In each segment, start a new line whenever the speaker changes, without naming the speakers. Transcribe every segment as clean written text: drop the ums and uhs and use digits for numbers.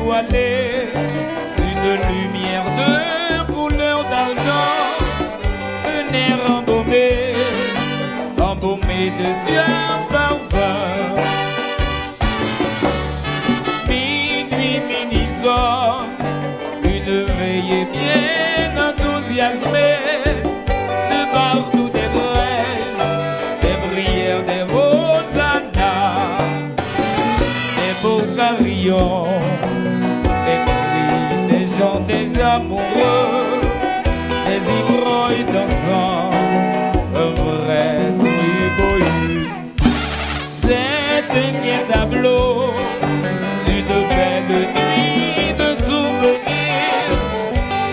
étoilée, une lumière de couleur d'argent, un air embaumé, embaumé de un parfum. Minuit, midi-soir, une veillée bien enthousiasmée, de partout des braises, des brières, des rosanas, des beaux carillons, des cris, des chants, des amoureux, des ivrognes dansant, un vrai tribut. C'est un gai tableau d'une belle nuit de souvenirs,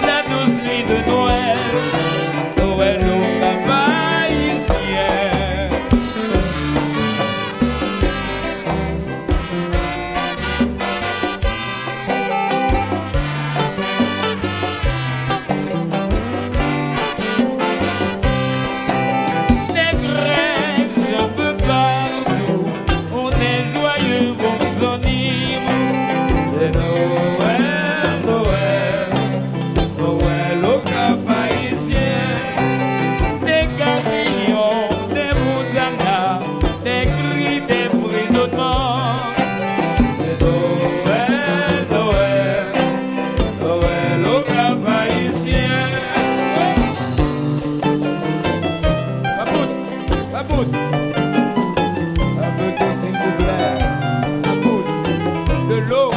la douce nuit de Noël, Noël au Cap-Haïtien. Des crèches un peu partout, on est joyeux, bon sonir. C'est Noël, Noël, Noël au Cap-Haïtien. Des carillons, des rosanas, des cris, des fredonnements. C'est Noël, Noël, Noël au Cap-Haïtien. Babout, babout, babout, s'il vous plaît. Babout, de l'eau.